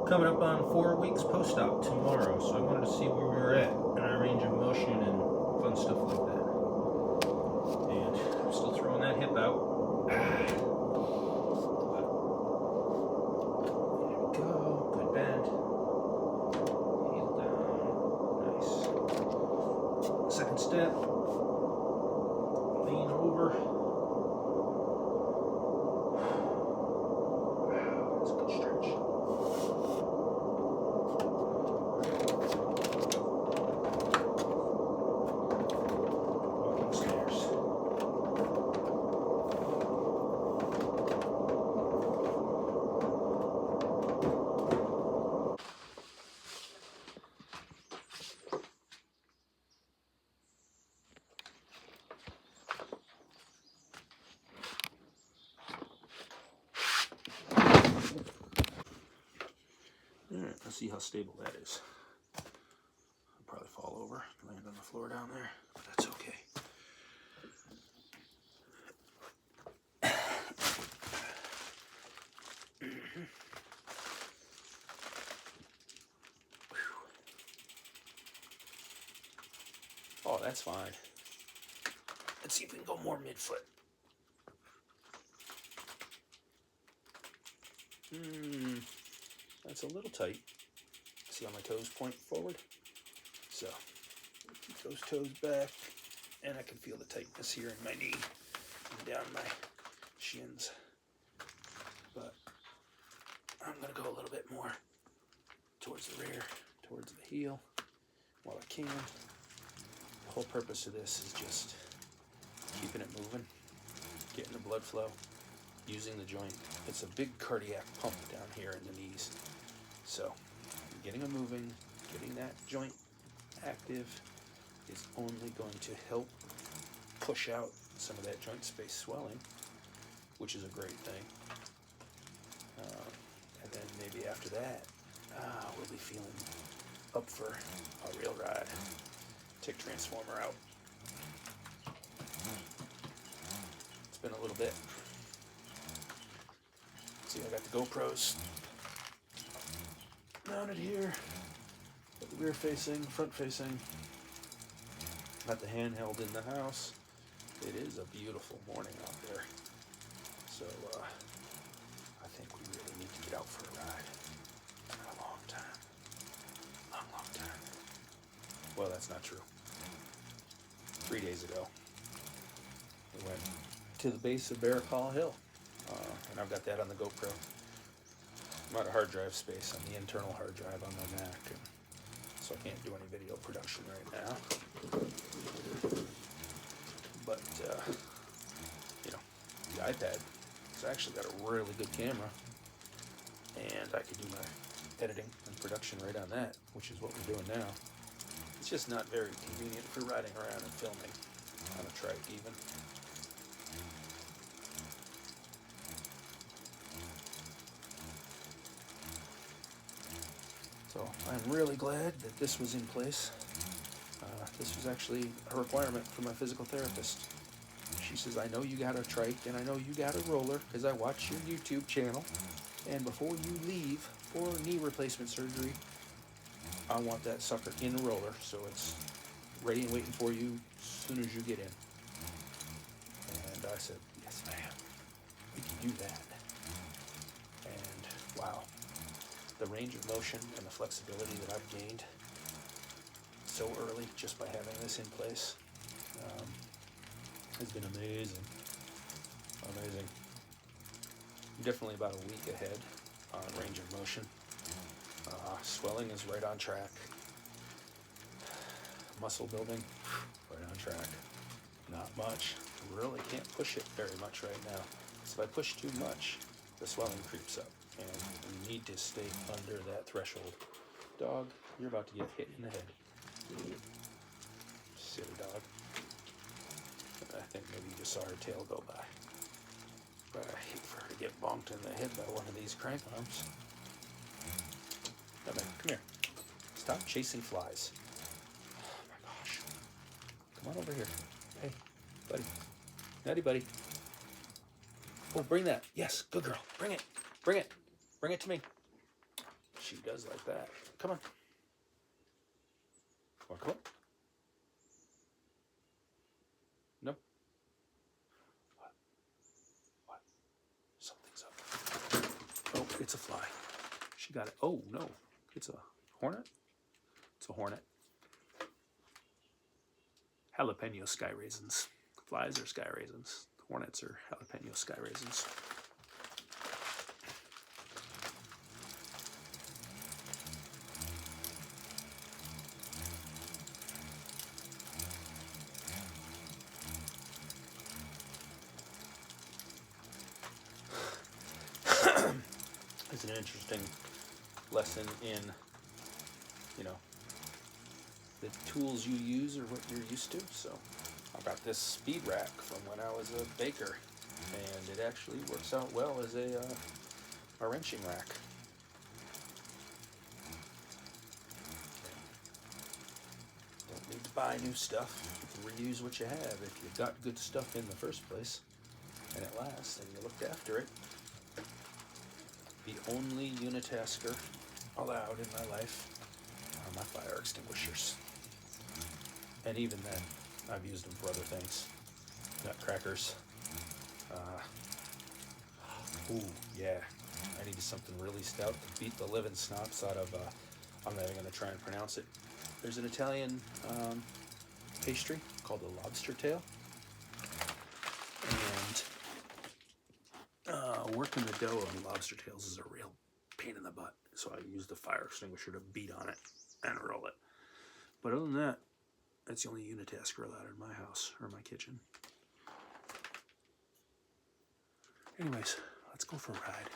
Coming up on 4 weeks post-op tomorrow, so I wanted to see where we were at in our range of motion and fun stuff like that. And I'm still throwing that hip out. There we go. Good bend. Heel down. Nice. Second step. Lean over. That's a good stretch. Walking stairs. Alright, let's see how stable that is. I'll probably fall over, land on the floor down there, but that's okay. Oh, that's fine. Let's see if we can go more mid-foot. That's a little tight. See how my toes point forward? So, keep those toes back, and I can feel the tightness here in my knee and down my shins. But I'm going to go a little bit more towards the rear, towards the heel, while I can. The whole purpose of this is just keeping it moving, getting the blood flow, using the joint. It's a big cardiac pump down here in the knees. So getting them moving, getting that joint active is only going to help push out some of that joint space swelling, which is a great thing. And then maybe after that, we'll be feeling up for a real ride. Take transformer out. It's been a little bit. See, I got the GoPros mounted here. Got the rear facing, front facing. Got the handheld in the house. It is a beautiful morning out there. So I think we really need to get out for a ride for a long time. Long time. Well, that's not true. 3 days ago, we went to the base of Barrackall Hill, and I've got that on the GoPro. I'm out of hard drive space on the internal hard drive on my Mac, and so I can't do any video production right now. But, the iPad has actually got a really good camera, and I could do my editing and production right on that, which is what we're doing now. It's just not very convenient for riding around and filming on a trike even. So I'm really glad that this was in place. This was actually a requirement for my physical therapist. She says, I know you got a trike and I know you got a roller because I watch your YouTube channel. And before you leave for knee replacement surgery, I want that sucker in the roller so it's ready and waiting for you as soon as you get in. And I said, yes ma'am, we can do that. And wow, the range of motion and the flexibility that I've gained so early just by having this in place has been amazing. Amazing. I'm definitely about a week ahead on range of motion. Swelling is right on track. Muscle building, right on track. Not much. Really can't push it very much right now. So if I push too much, the swelling creeps up. And we need to stay under that threshold. Dog, you're about to get hit in the head. Silly dog. I think maybe you just saw her tail go by. But I hate for her to get bonked in the head by one of these crank arms. Come here. Stop chasing flies. Oh my gosh. Come on over here. Hey, buddy. Nutty buddy. Oh, bring that. Yes, good girl. Bring it. Bring it. Bring it to me. She does like that. Come on. Come on. Nope. What? Something's up. Oh, it's a fly. She got it. Oh, no. It's a hornet? It's a hornet. Jalapeno sky raisins. Flies are sky raisins. Hornets are jalapeno sky raisins. It's an interesting lesson in, you know, the tools you use or what you're used to. So I got this speed rack from when I was a baker, and it actually works out well as a wrenching rack. Don't need to buy new stuff. You can reuse what you have if you got good stuff in the first place, and it lasts, and you looked after it. The only unitasker allowed in my life are my fire extinguishers. And even then, I've used them for other things. Nutcrackers. Ooh, yeah. I needed something really stout to beat the living snops out of, I'm not even going to try and pronounce it. There's an Italian pastry called the lobster tail. And working the dough on lobster tails is a real pain in the butt. So I use the fire extinguisher to beat on it and roll it. But other than that, that's the only unitasker allowed in my house or my kitchen. Anyways, let's go for a ride.